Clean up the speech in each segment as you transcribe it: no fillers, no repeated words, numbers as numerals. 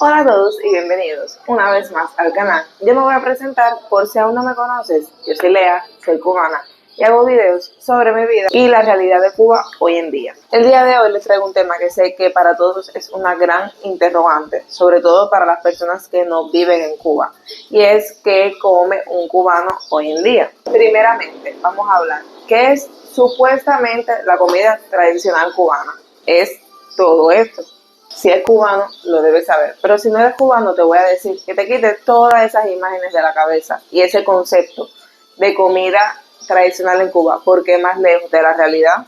Hola a todos y bienvenidos una vez más al canal. Yo me voy a presentar por si aún no me conoces. Yo soy Lea, soy cubana y hago videos sobre mi vida y la realidad de Cuba hoy en día. El día de hoy les traigo un tema que sé que para todos es una gran interrogante, sobre todo para las personas que no viven en Cuba, y es ¿qué come un cubano hoy en día? Primeramente vamos a hablar ¿qué es supuestamente la comida tradicional cubana? Es todo esto. Si es cubano, lo debes saber. Pero si no eres cubano, te voy a decir que te quites todas esas imágenes de la cabeza y ese concepto de comida tradicional en Cuba, porque más lejos de la realidad,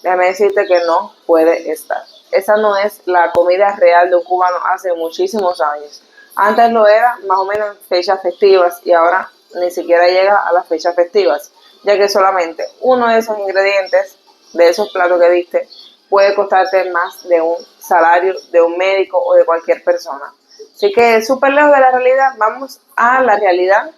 déjame decirte que no puede estar. Esa no es la comida real de un cubano hace muchísimos años. Antes lo era más o menos en fechas festivas y ahora ni siquiera llega a las fechas festivas, ya que solamente uno de esos ingredientes, de esos platos que viste, puede costarte más de un salario de un médico o de cualquier persona. Así que súper lejos de la realidad, vamos a la realidad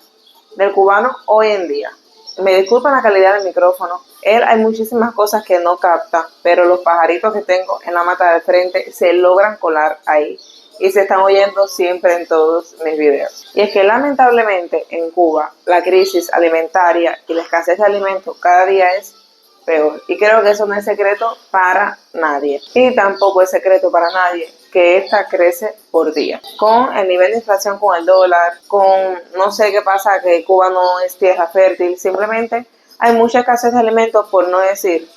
del cubano hoy en día. Me disculpan la calidad del micrófono, hay muchísimas cosas que no capta, pero los pajaritos que tengo en la mata del frente se logran colar ahí y se están oyendo siempre en todos mis videos. Y es que lamentablemente en Cuba la crisis alimentaria y la escasez de alimentos cada día es peor. Y creo que eso no es secreto para nadie. Y tampoco es secreto para nadie que esta crece por día. Con el nivel de inflación, con el dólar, con no sé qué pasa, que Cuba no es tierra fértil, simplemente hay mucha escasez de alimentos, por no decir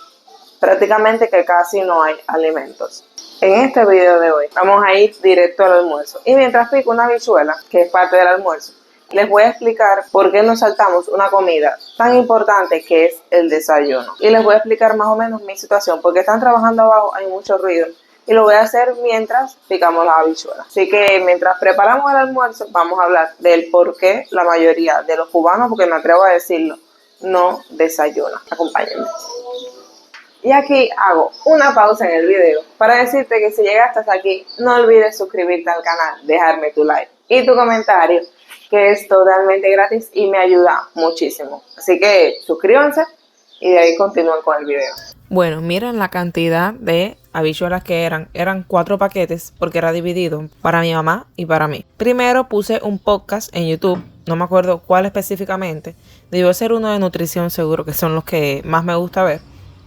prácticamente que casi no hay alimentos. En este video de hoy vamos a ir directo al almuerzo. Y mientras pico una habichuela, que es parte del almuerzo, les voy a explicar por qué nos saltamos una comida tan importante que es el desayuno. Y les voy a explicar más o menos mi situación, porque están trabajando abajo, hay mucho ruido. Y lo voy a hacer mientras picamos la habichuela. Así que mientras preparamos el almuerzo, vamos a hablar del por qué la mayoría de los cubanos, porque me atrevo a decirlo, no desayunan. Acompáñenme. Y aquí hago una pausa en el video para decirte que si llegaste hasta aquí, no olvides suscribirte al canal, dejarme tu like y tu comentario, que es totalmente gratis y me ayuda muchísimo. Así que suscríbanse y de ahí continúen con el video. Bueno, miren la cantidad de habichuelas que eran 4 paquetes porque era dividido para mi mamá y para mí. Primero puse un podcast en YouTube, no me acuerdo cuál específicamente, debió ser uno de nutrición seguro, que son los que más me gusta ver,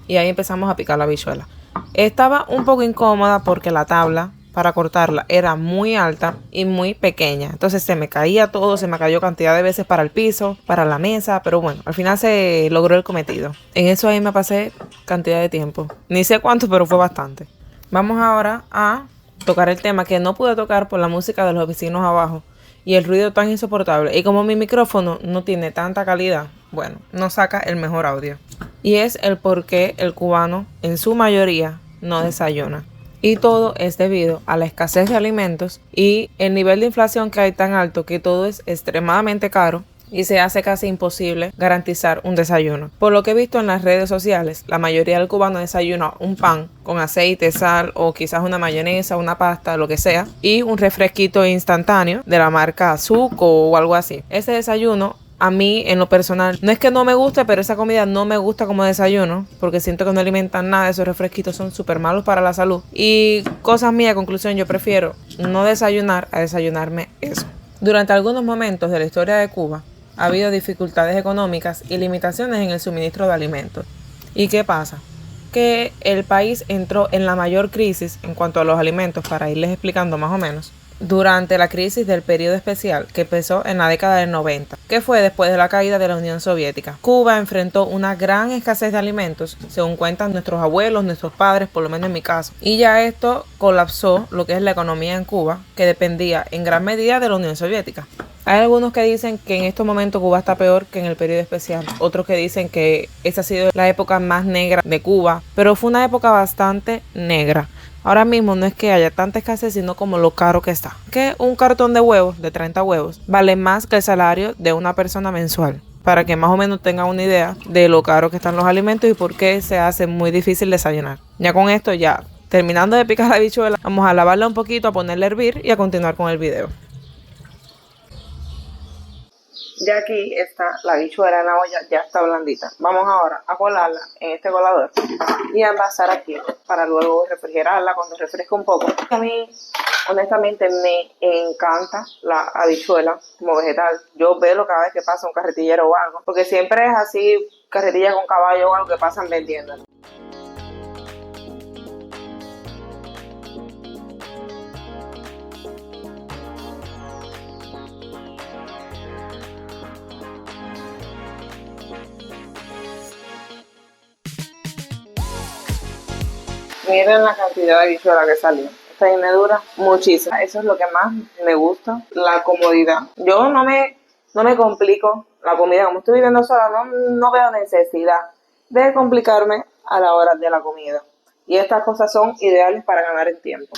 y ahí empezamos a picar la habichuela. Estaba un poco incómoda porque la tabla para cortarla era muy alta y muy pequeña, entonces se me caía todo, se me cayó cantidad de veces para el piso, para la mesa, pero bueno, al final se logró el cometido. En eso ahí me pasé cantidad de tiempo, ni sé cuánto, pero fue bastante. Vamos ahora a tocar el tema que no pude tocar por la música de los vecinos abajo y el ruido tan insoportable, y como mi micrófono no tiene tanta calidad, bueno, no saca el mejor audio. Y es el por qué el cubano en su mayoría no desayuna. Y todo es debido a la escasez de alimentos y el nivel de inflación que hay tan alto que todo es extremadamente caro y se hace casi imposible garantizar un desayuno. Por lo que he visto en las redes sociales, la mayoría del cubano desayuna un pan con aceite, sal o quizás una mayonesa, una pasta, lo que sea, y un refresquito instantáneo de la marca Zuco o algo así. Ese desayuno a mí, en lo personal, no es que no me guste, pero esa comida no me gusta como desayuno, porque siento que no alimentan nada. Esos refresquitos son súper malos para la salud. Y cosas mías, conclusión, yo prefiero no desayunar a desayunarme eso. Durante algunos momentos de la historia de Cuba, ha habido dificultades económicas y limitaciones en el suministro de alimentos. ¿Y qué pasa? Que el país entró en la mayor crisis en cuanto a los alimentos, para irles explicando más o menos, durante la crisis del periodo especial que empezó en la década del 90, que fue después de la caída de la Unión Soviética. Cuba enfrentó una gran escasez de alimentos, según cuentan nuestros abuelos, nuestros padres, por lo menos en mi caso. Y ya esto colapsó lo que es la economía en Cuba, que dependía en gran medida de la Unión Soviética. Hay algunos que dicen que en estos momentos Cuba está peor que en el periodo especial. Otros que dicen que esa ha sido la época más negra de Cuba, pero fue una época bastante negra. Ahora mismo no es que haya tanta escasez, sino como lo caro que está. Que un cartón de huevos, de 30 huevos, vale más que el salario de una persona mensual. Para que más o menos tengan una idea de lo caro que están los alimentos y por qué se hace muy difícil desayunar. Ya con esto, ya terminando de picar la habichuela, vamos a lavarla un poquito, a ponerla a hervir y a continuar con el video. Ya aquí está la habichuela en la olla, ya está blandita. Vamos ahora a colarla en este colador y a envasar aquí para luego refrigerarla cuando refresque un poco. A mí, honestamente, me encanta la habichuela como vegetal. Yo veo cada vez que pasa un carretillero o algo, porque siempre es así, carretilla con caballo o algo que pasan vendiendo. Miren la cantidad de habichuela que salió. Esta me dura muchísimo. Eso es lo que más me gusta, la comodidad. Yo no me complico la comida. Como estoy viviendo sola, no veo necesidad de complicarme a la hora de la comida. Y estas cosas son ideales para ganar el tiempo.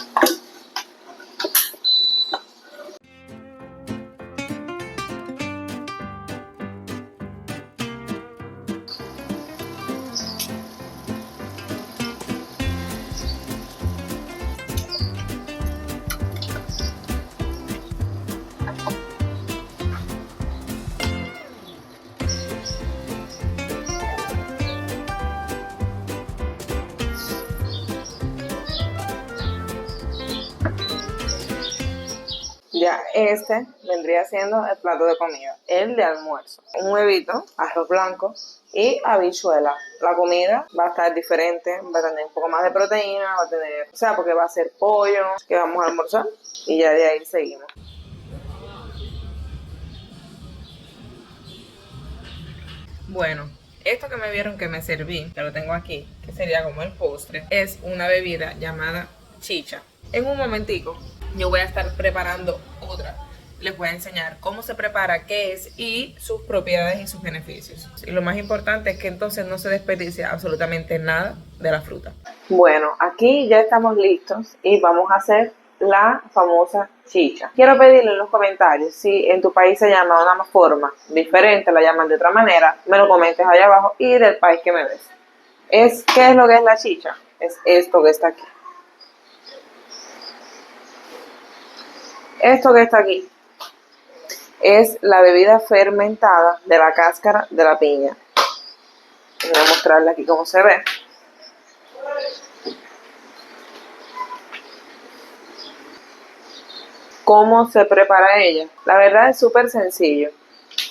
Ya este vendría siendo el plato de comida, el de almuerzo. Un huevito, arroz blanco y habichuela. La comida va a estar diferente, va a tener un poco más de proteína, va a tener, o sea, porque va a ser pollo que vamos a almorzar y ya de ahí seguimos. Bueno, esto que me vieron que me serví, que lo tengo aquí, que sería como el postre, es una bebida llamada chicha. En un momentico yo voy a estar preparando otra. Les voy a enseñar cómo se prepara, qué es y sus propiedades y sus beneficios. Y lo más importante es que entonces no se desperdicia absolutamente nada de la fruta. Bueno, aquí ya estamos listos y vamos a hacer la famosa chicha. Quiero pedirle en los comentarios si en tu país se llama de una forma diferente, la llaman de otra manera, me lo comentes allá abajo y del país que me ves. ¿Qué es lo que es la chicha? Es esto que está aquí. Esto que está aquí es la bebida fermentada de la cáscara de la piña. Voy a mostrarle aquí cómo se ve. ¿Cómo se prepara ella? La verdad es súper sencillo.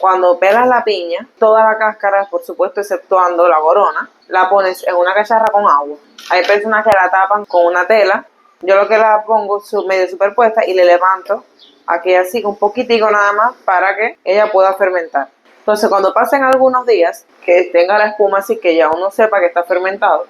Cuando pelas la piña, toda la cáscara, por supuesto exceptuando la corona, la pones en una cacharra con agua. Hay personas que la tapan con una tela. Yo lo que la pongo medio superpuesta y le levanto aquí así un poquitico nada más para que ella pueda fermentar. Entonces cuando pasen algunos días que tenga la espuma así que ya uno sepa que está fermentado,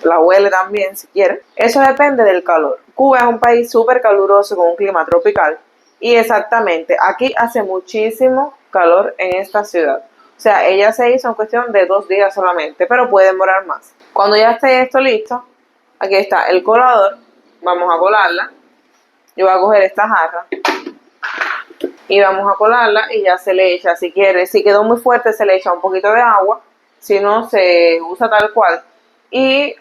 la huele también si quiere. Eso depende del calor. Cuba es un país súper caluroso con un clima tropical y exactamente aquí hace muchísimo calor en esta ciudad. O sea, ella se hizo en cuestión de 2 días solamente, pero puede demorar más. Cuando ya esté esto listo, aquí está el colador, vamos a colarla. Yo voy a coger esta jarra y vamos a colarla y ya se le echa, si quiere, si quedó muy fuerte se le echa un poquito de agua, si no se usa tal cual, y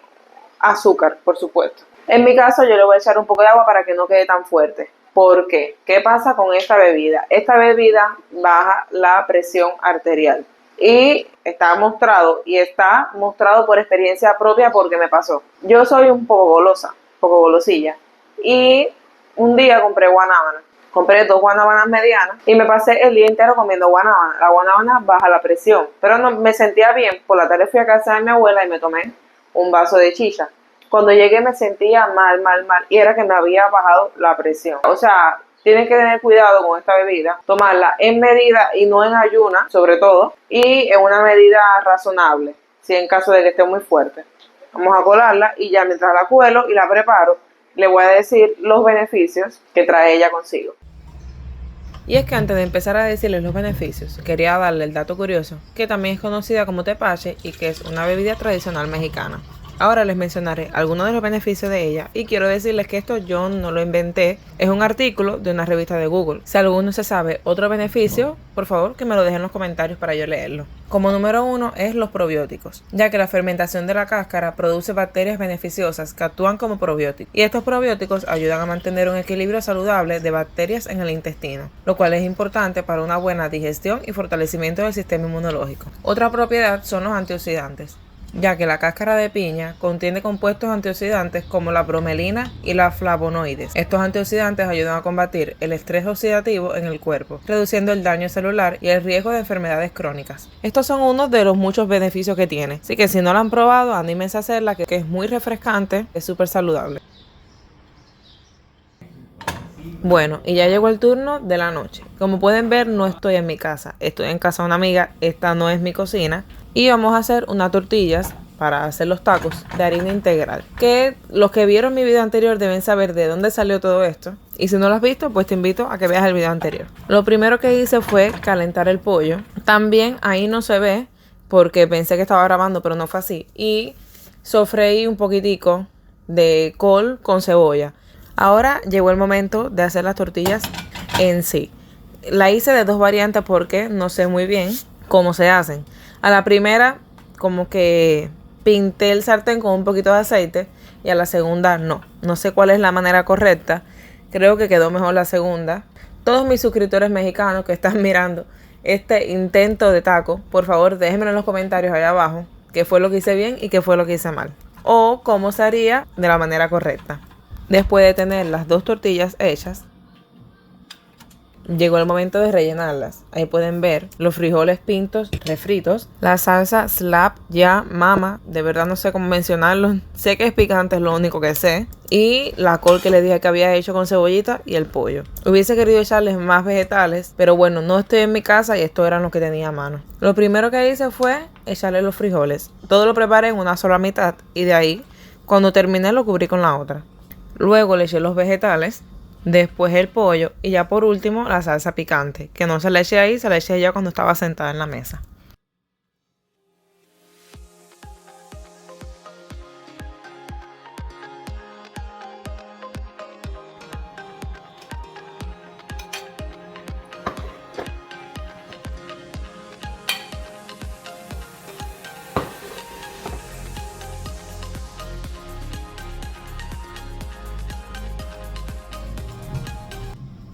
azúcar, por supuesto. En mi caso yo le voy a echar un poco de agua para que no quede tan fuerte. ¿Por qué? ¿Qué pasa con esta bebida? Esta bebida baja la presión arterial. Y está mostrado por experiencia propia porque me pasó. Yo soy un poco golosa, un poco golosilla. Y un día compré guanábana. Compré 2 guanábanas medianas y me pasé el día entero comiendo guanábana. La guanábana baja la presión, pero no me sentía bien. Por la tarde fui a casa de mi abuela y me tomé un vaso de chicha. Cuando llegué me sentía mal y era que me había bajado la presión. O sea, tienen que tener cuidado con esta bebida, tomarla en medida y no en ayuna, sobre todo, y en una medida razonable, si en caso de que esté muy fuerte. Vamos a colarla y ya mientras la cuelo y la preparo, le voy a decir los beneficios que trae ella consigo. Y es que antes de empezar a decirles los beneficios, quería darle el dato curioso, que también es conocida como tepache y que es una bebida tradicional mexicana. Ahora les mencionaré algunos de los beneficios de ella y quiero decirles que esto yo no lo inventé, es un artículo de una revista de Google. Si alguno se sabe otro beneficio, por favor que me lo dejen en los comentarios para yo leerlo. Como número 1 es los probióticos, ya que la fermentación de la cáscara produce bacterias beneficiosas que actúan como probióticos y estos probióticos ayudan a mantener un equilibrio saludable de bacterias en el intestino, lo cual es importante para una buena digestión y fortalecimiento del sistema inmunológico. Otra propiedad son los antioxidantes, ya que la cáscara de piña contiene compuestos antioxidantes como la bromelina y la flavonoides. Estos antioxidantes ayudan a combatir el estrés oxidativo en el cuerpo, reduciendo el daño celular y el riesgo de enfermedades crónicas. Estos son unos de los muchos beneficios que tiene, así que si no la han probado, anímense a hacerla, que es muy refrescante, es súper saludable. Bueno, y ya llegó el turno de la noche. Como pueden ver, no estoy en mi casa, estoy en casa de una amiga, esta no es mi cocina. Y vamos a hacer unas tortillas para hacer los tacos de harina integral. Que los que vieron mi video anterior deben saber de dónde salió todo esto. Y si no lo has visto, pues te invito a que veas el video anterior. Lo primero que hice fue calentar el pollo. También ahí no se ve porque pensé que estaba grabando, pero no fue así. Y sofreí un poquitico de col con cebolla. Ahora llegó el momento de hacer las tortillas en sí. La hice de dos variantes porque no sé muy bien cómo se hacen. A la primera como que pinté el sartén con un poquito de aceite y a la segunda no sé cuál es la manera correcta. Creo que quedó mejor la segunda. Todos mis suscriptores mexicanos que están mirando este intento de taco, por favor déjenme en los comentarios allá abajo qué fue lo que hice bien y qué fue lo que hice mal, o cómo se haría de la manera correcta. Después de tener las dos tortillas hechas, llegó el momento de rellenarlas. Ahí pueden ver los frijoles pintos refritos, la salsa slap ya mama, de verdad no sé cómo mencionarlo, sé que es picante, es lo único que sé, y la col que les dije que había hecho con cebollita y el pollo. Hubiese querido echarles más vegetales, pero bueno, no estoy en mi casa y esto eran lo que tenía a mano. Lo primero que hice fue echarle los frijoles. Todo lo preparé en una sola mitad y de ahí, cuando terminé, lo cubrí con la otra. Luego le eché los vegetales, después el pollo y ya por último la salsa picante, que no se la eché ahí, se la eché ya cuando estaba sentada en la mesa.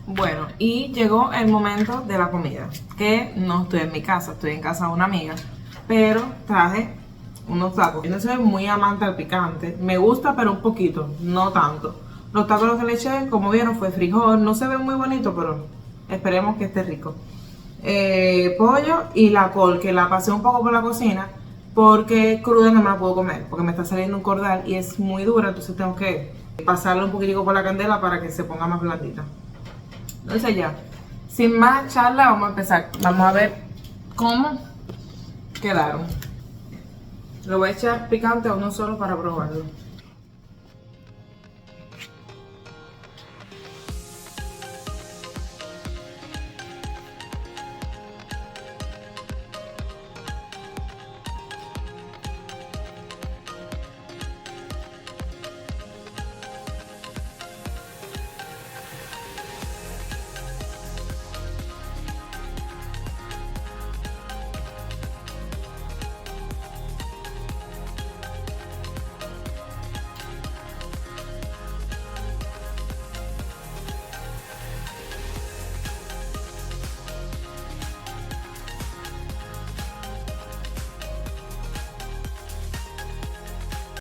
Bueno, y llegó el momento de la comida, que no estoy en mi casa, estoy en casa de una amiga, pero traje unos tacos. Yo no soy muy amante al picante, me gusta pero un poquito, no tanto. Los tacos los que le eché, como vieron, fue frijol, no se ven muy bonitos, pero esperemos que esté rico. Pollo y la col, que la pasé un poco por la cocina, porque cruda no me la puedo comer, porque me está saliendo un cordal y es muy dura, entonces tengo que pasarla un poquitico por la candela para que se ponga más blandita. Entonces ya, sin más charla, vamos a empezar. Vamos a ver cómo quedaron. Lo voy a echar picante a uno solo para probarlo.